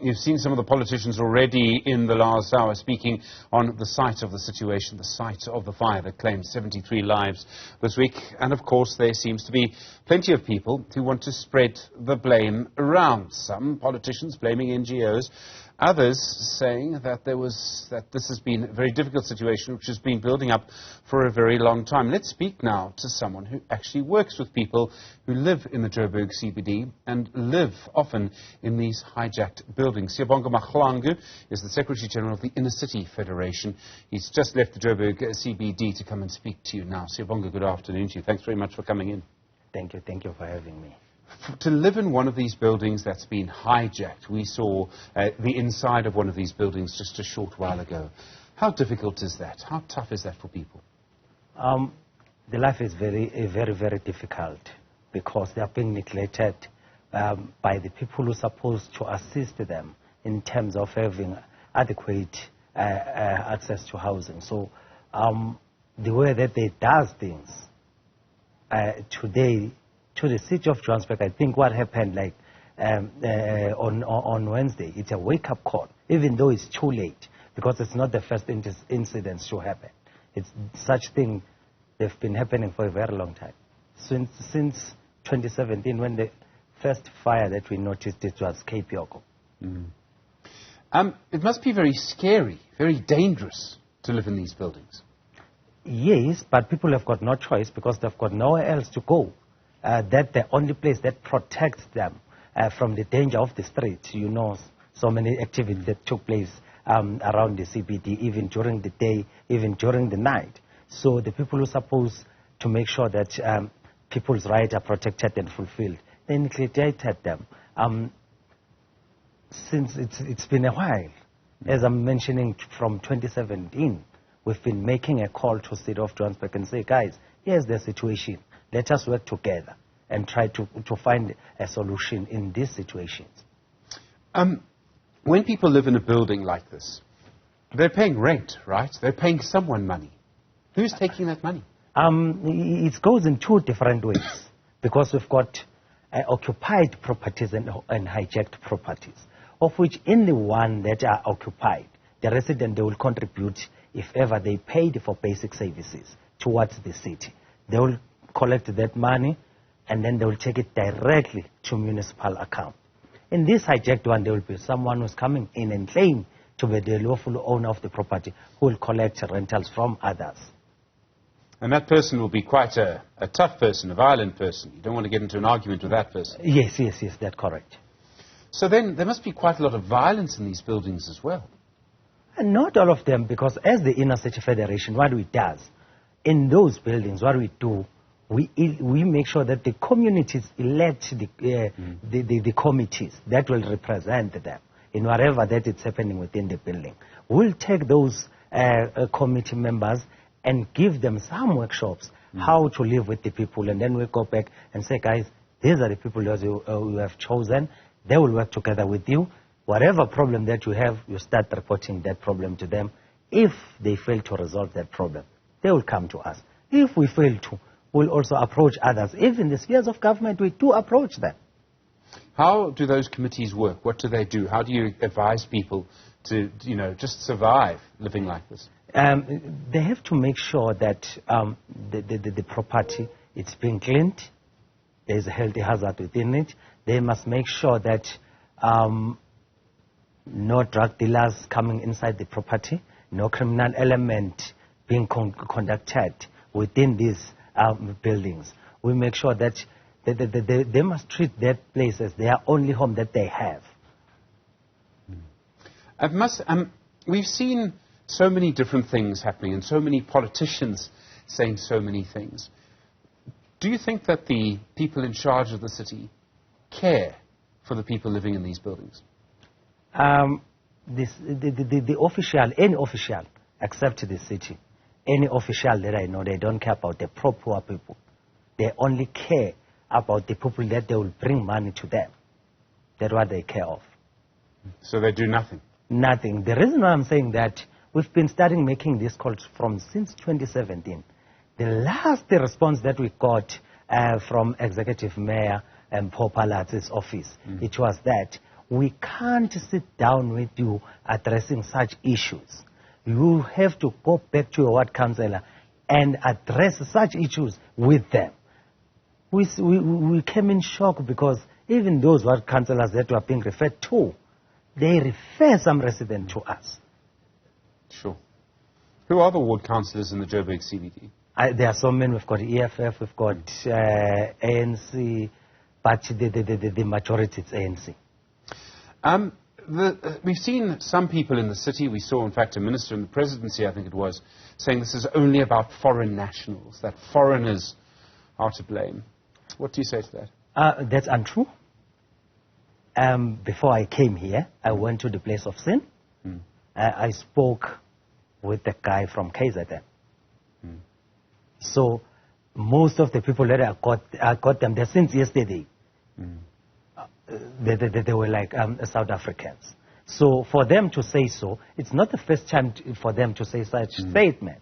You've seen some of the politicians already in the last hour speaking on the site of the situation, the site of the fire that claimed 73 lives this week. And of course, there seems to be plenty of people who want to spread the blame around. Some politicians blaming NGOs, others saying that this has been a very difficult situation which has been building up for a very long time. Let's speak now to someone who actually works with people who live in the Joburg CBD and live often in these hijacked buildings. Mahlangu is the Secretary General of the Inner City Federation. He's just left the Joburg CBD to come and speak to you now. Siyabonga, good afternoon to you. Thanks very much for coming in. Thank you for having me. To live in one of these buildings that's been hijacked, we saw the inside of one of these buildings just a short while ago. How difficult is that? How tough is that for people? The life is very difficult because they are being neglected by the people who are supposed to assist them in terms of having adequate access to housing. So the way that they does things today, to the city of Johannesburg, I think what happened like on Wednesday, it's a wake-up call, even though it's too late, because it's not the first incident to happen. It's such thing, they've been happening for a very long time. Since 2017, when the first fire that we noticed, it was Cape Yoko. It must be very scary, very dangerous to live in these buildings. Yes, but people have got no choice because they've got nowhere else to go. That's the only place that protects them from the danger of the street. You know, so many activities that took place around the CBD, even during the day, even during the night. So the people who are supposed to make sure that people's rights are protected and fulfilled, they neglected them. Since it's been a while, as I'm mentioning, from 2017, we've been making a call to City of Johannesburg and say, guys, here's the situation. Let us work together and try to find a solution in these situations. When people live in a building like this, they're paying rent, right? They're paying someone money. Who's taking that money? It goes in two different ways, because we've got occupied properties and hijacked properties, of which in the one that are occupied, the resident, they will contribute if ever they paid for basic services towards the city. They will collect that money and then they will take it directly to municipal account. In this hijacked one, there will be someone who's coming in and claim to be the lawful owner of the property who will collect rentals from others. And that person will be quite a tough person, a violent person. You don't want to get into an argument with that person. Yes, that's correct. So then there must be quite a lot of violence in these buildings as well. And not all of them, because as the Inner City Federation, what we does, in those buildings, what we do, we make sure that the communities elect the committees that will represent them in whatever that is happening within the building. We'll take those committee members and give them some workshops how to live with the people, and then we'll go back and say, guys, these are the people that you have chosen. They will work together with you. Whatever problem that you have, you start reporting that problem to them. If they fail to resolve that problem, they will come to us. If we fail to, we'll also approach others. Even the spheres of government, we do approach them. How do those committees work? What do they do? How do you advise people to, just survive living like this? They have to make sure that the property is being cleaned. There's a healthy hazard within it. They must make sure that no drug dealers coming inside the property, no criminal element being conducted within these buildings. We make sure that they must treat that place as their only home that they have. We've seen so many different things happening and so many politicians saying so many things. Do you think that the people in charge of the city care for the people living in these buildings? The official, any official, except the city, any official that I know, they don't care about the poor people. They only care about the people that they will bring money to them. That's what they care of. So they do nothing? Nothing. The reason why I'm saying that, we've been starting making these calls since 2017. The last response that we got from Executive Mayor and Paul Palatz's office, it was that we can't sit down with you addressing such issues. You have to go back to your ward councillor and address such issues with them. We came in shock because even those ward councillors that were being referred to, they refer some residents to us. Sure. Who are the ward councillors in the Joburg CBD? There are so many. We've got EFF, we've got ANC, but the majority is ANC. We've seen some people in the city, we saw in fact a minister in the presidency, I think it was, saying this is only about foreign nationals, that foreigners are to blame. What do you say to that? That's untrue. Before I came here, I went to the place of sin. I spoke with the guy from KZN. So most of the people that I got them there since yesterday. They were like South Africans. So for them to say so, it's not the first time for them to say such statement.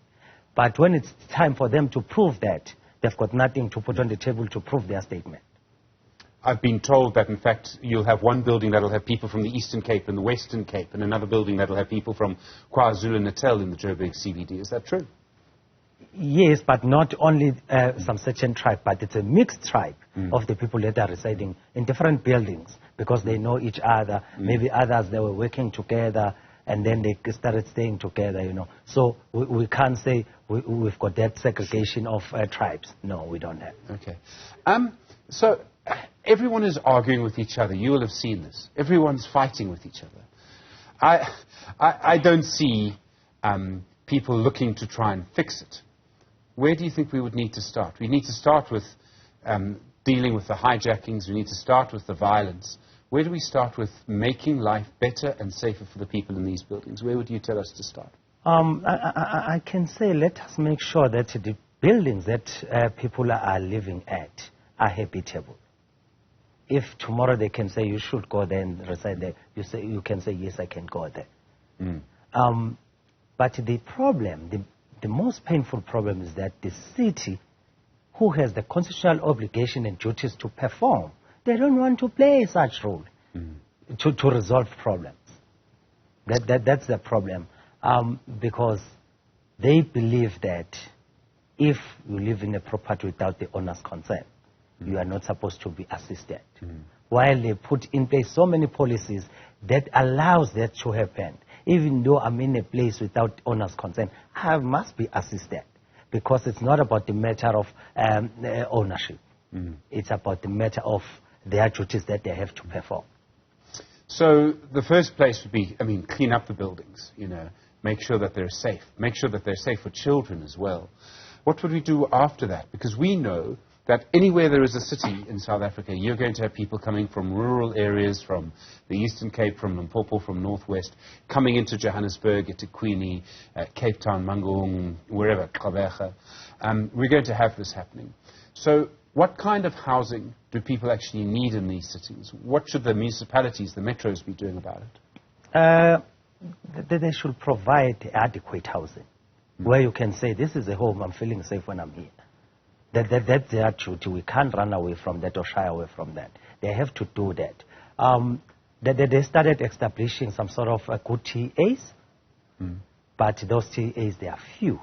But when it's time for them to prove that, they've got nothing to put on the table to prove their statement. I've been told that, in fact, you'll have one building that will have people from the Eastern Cape and the Western Cape, and another building that will have people from KwaZulu-Natal in the Joburg CBD. Is that true? Yes, but not only some certain tribe, but it's a mixed tribe of the people that are residing in different buildings because they know each other. Maybe others, they were working together and then they started staying together, you know. So we can't say we've got that segregation of tribes. No, we don't have. Okay. So everyone is arguing with each other. You will have seen this. Everyone's fighting with each other. I don't see people looking to try and fix it. Where do you think we would need to start? We need to start with dealing with the hijackings. We need to start with the violence. Where do we start with making life better and safer for the people in these buildings? Where would you tell us to start? I can say let us make sure that the buildings that people are living at are habitable. If tomorrow they can say you should go there and reside there, you can say yes, I can go there. But the problem, the most painful problem is that the city, who has the constitutional obligation and duties to perform, they don't want to play such role to resolve problems. That's the problem. Because they believe that if you live in a property without the owner's consent, you are not supposed to be assisted. While they put in place so many policies that allows that to happen. Even though I'm in a place without owner's consent, I must be assisted because it's not about the matter of ownership. It's about the matter of their duties that they have to perform. So the first place would be, clean up the buildings, make sure that they're safe, make sure that they're safe for children as well. What would we do after that? Because we know that anywhere there is a city in South Africa, you're going to have people coming from rural areas, from the Eastern Cape, from Limpopo, from Northwest, coming into Johannesburg, into eThekwini, Cape Town, Mangaung, wherever, Gqeberha. We're going to have this happening. So what kind of housing do people actually need in these cities? What should the municipalities, the metros, be doing about it? They should provide adequate housing, where you can say, this is a home, I'm feeling safe when I'm here. That's their duty. We can't run away from that or shy away from that. They have to do that. They started establishing some sort of good TAs, but those TAs, they are few.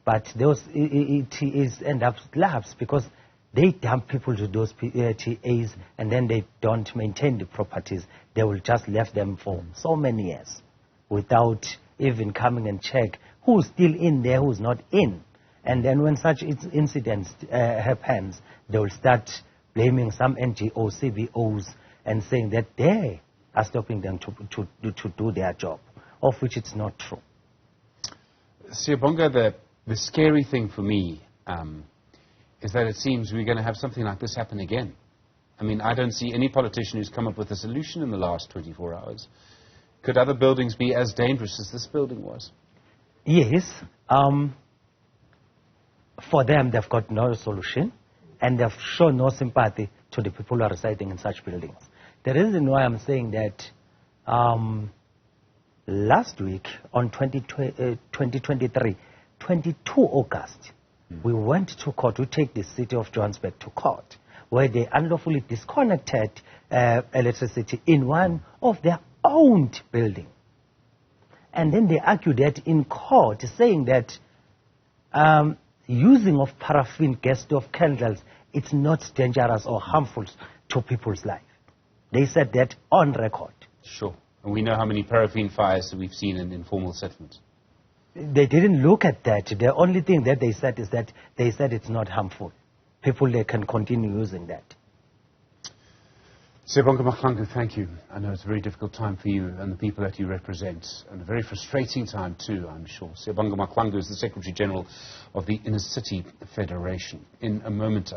But those TAs end up lapsed because they dump people to those TAs and then they don't maintain the properties. They will just leave them for so many years without even coming and check who's still in there, who's not in. And then when such incidents happens, they will start blaming some NGOs, CBOs, and saying that they are stopping them to do their job, of which it's not true. Siyabonga, the scary thing for me is that it seems we're going to have something like this happen again. I don't see any politician who's come up with a solution in the last 24 hours. Could other buildings be as dangerous as this building was? Yes. For them, they've got no solution, and they've shown no sympathy to the people who are residing in such buildings. The reason why I'm saying that, last week, on 2023, 22 August, we went to court. We take the city of Johannesburg to court, where they unlawfully disconnected electricity in one of their owned buildings. And then they argued that in court, saying that using of paraffin gas stove candles, it's not dangerous or harmful to people's life. They said that on record. Sure. And we know how many paraffin fires that we've seen in informal settlements. They didn't look at that. The only thing that they said is that they said it's not harmful. People, they can continue using that. Siyabonga Mahlangu, thank you. I know it's a very difficult time for you and the people that you represent, and a very frustrating time too, I'm sure. Siyabonga Mahlangu is the Secretary General of the Inner City Federation. In a moment...